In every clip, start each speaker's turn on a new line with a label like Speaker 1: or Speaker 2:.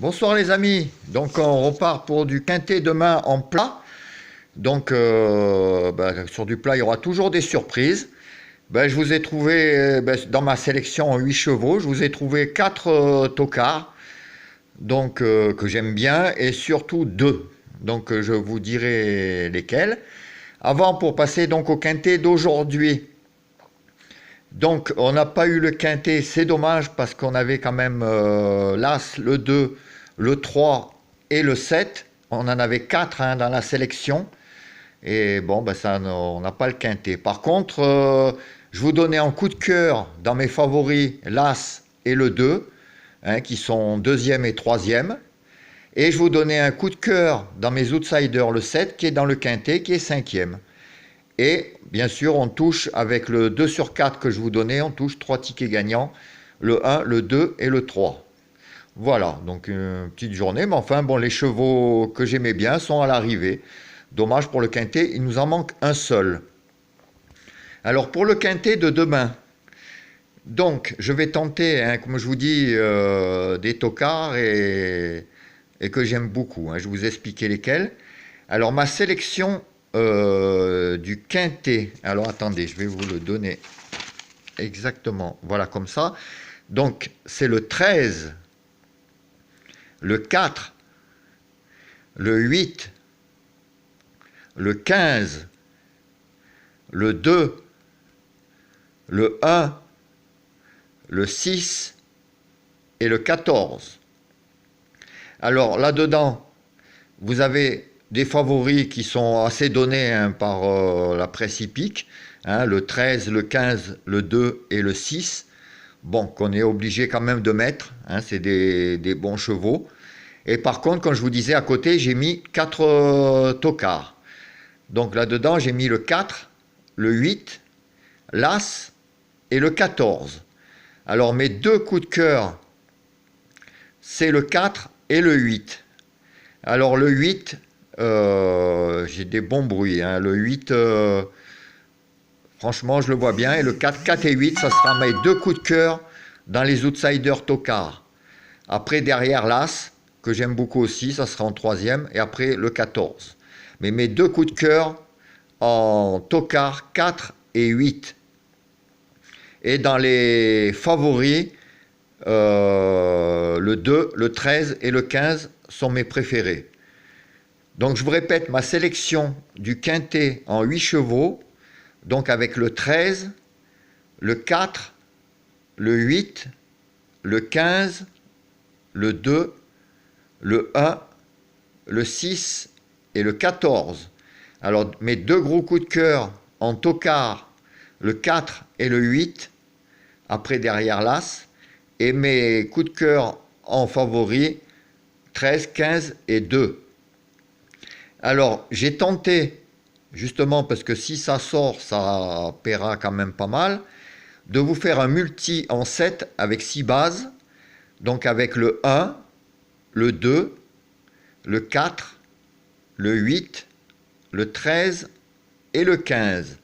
Speaker 1: Bonsoir les amis, donc on repart pour du quintet demain en plat. Donc sur du plat il y aura toujours des surprises. Je vous ai trouvé dans ma sélection en 8 chevaux, je vous ai trouvé 4 tocards que j'aime bien et surtout 2. Je vous dirai lesquels. Avant pour passer donc au quintet d'aujourd'hui. Donc on n'a pas eu le quintet, c'est dommage parce qu'on avait quand même l'As, le 2, le 3 et le 7. On en avait 4 dans la sélection. Et bon, ça, on n'a pas le quintet. Par contre, je vous donnais en coup de cœur dans mes favoris l'As et le 2, qui sont deuxième et troisième. Et je vous donnais un coup de cœur dans mes outsiders le 7, qui est dans le quintet, qui est cinquième. Et bien sûr, on touche avec le 2 sur 4 que je vous donnais, on touche 3 tickets gagnants, le 1, le 2 et le 3. Voilà, donc une petite journée, mais enfin, bon, les chevaux que j'aimais bien sont à l'arrivée. Dommage pour le quintet, il nous en manque un seul. Alors pour le quintet de demain, donc je vais tenter, comme je vous dis, des tocards et que j'aime beaucoup. Je vais vous expliquer lesquels. Alors ma sélection du quintet, alors attendez, je vais vous le donner exactement, voilà comme ça. Donc c'est le 13, le 4, le 8, le 15, le 2, le 1, le 6 et le 14. Alors là-dedans, vous avez des favoris qui sont assez donnés par la presse hippique, le 13, le 15, le 2 et le 6, bon, qu'on est obligé quand même de mettre, c'est des bons chevaux. Et par contre, comme je vous disais, à côté, j'ai mis 4 tocards. Donc là-dedans, j'ai mis le 4, le 8, l'As et le 14. Alors mes 2 coups de cœur, c'est le 4 et le 8. Alors le 8, j'ai des bons bruits. Le 8, franchement, je le vois bien. Et le 4, 4 et 8, ça sera mes 2 coups de cœur dans les outsiders tocards. Après, derrière l'As, que j'aime beaucoup aussi, ça sera en troisième. Et après, le 14. Mais mes 2 coups de cœur en tocard, 4 et 8. Et dans les favoris, le 2, le 13 et le 15 sont mes préférés. Donc je vous répète ma sélection du quintet en 8 chevaux, donc avec le 13, le 4, le 8, le 15, le 2, le 1, le 6 et le 14. Alors mes 2 gros coups de cœur en tocard, le 4 et le 8, après derrière l'As, et mes coups de cœur en favori, 13, 15 et 2. Alors, j'ai tenté, justement, parce que si ça sort, ça paiera quand même pas mal, de vous faire un multi en 7 avec 6 bases, donc avec le 1, le 2, le 4, le 8, le 13 et le 15.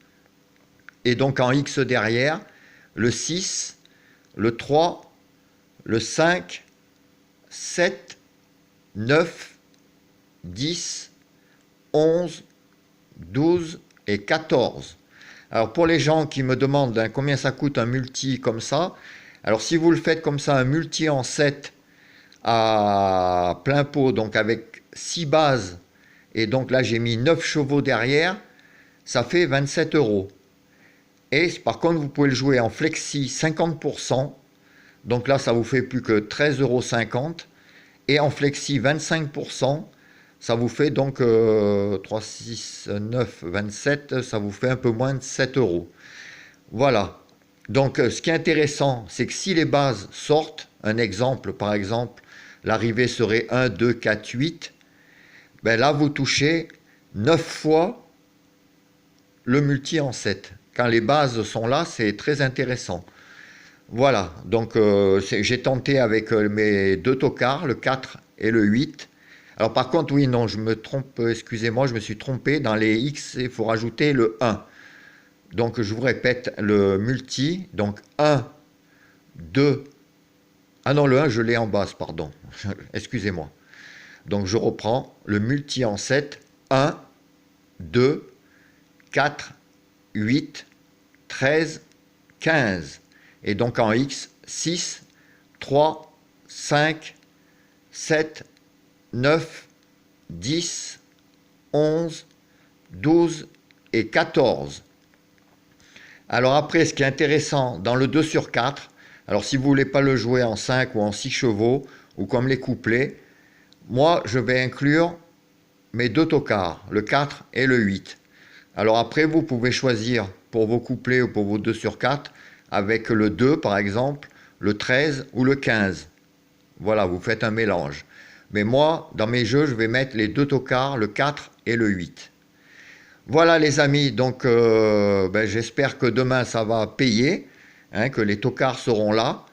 Speaker 1: Et donc en X derrière, le 6, le 3, le 5, 7, 9, 10, 11, 12 et 14. Alors pour les gens qui me demandent combien ça coûte un multi comme ça, alors si vous le faites comme ça, un multi en 7 à plein pot, donc avec 6 bases, et donc là j'ai mis 9 chevaux derrière, ça fait 27 euros. Et par contre vous pouvez le jouer en flexi 50%, donc là ça vous fait plus que 13,50 euros, et en flexi 25%, ça vous fait donc 3, 6, 9, 27, ça vous fait un peu moins de 7 euros. Voilà. Donc ce qui est intéressant, c'est que si les bases sortent, un exemple, par exemple, l'arrivée serait 1, 2, 4, 8, ben là vous touchez 9 fois le multi en 7. Quand les bases sont là, c'est très intéressant. Voilà, donc j'ai tenté avec mes 2 tocards, le 4 et le 8. Alors par contre, oui, non, je me trompe, excusez-moi, je me suis trompé. Dans les X, il faut rajouter le 1. Donc je vous répète le multi. Donc 1, 2, Ah non, le 1, je l'ai en basse, pardon. Excusez-moi. Donc je reprends le multi en 7. 1, 2, 4, 8, 13, 15. Et donc en X, 6, 3, 5, 7, 9, 10, 11, 12 et 14. Alors après, ce qui est intéressant, dans le 2 sur 4, alors si vous ne voulez pas le jouer en 5 ou en 6 chevaux, ou comme les couplets, moi je vais inclure mes deux tocards, le 4 et le 8. Alors après, vous pouvez choisir pour vos couplets ou pour vos 2 sur 4, avec le 2 par exemple, le 13 ou le 15. Voilà, vous faites un mélange. Mais moi, dans mes jeux, je vais mettre les deux tocards, le 4 et le 8. Voilà les amis, donc j'espère que demain ça va payer, hein, que les tocards seront là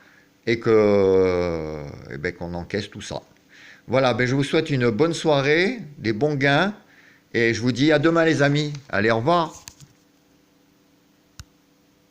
Speaker 1: et que qu'on encaisse tout ça. Voilà, je vous souhaite une bonne soirée, des bons gains et je vous dis à demain les amis. Allez, au revoir.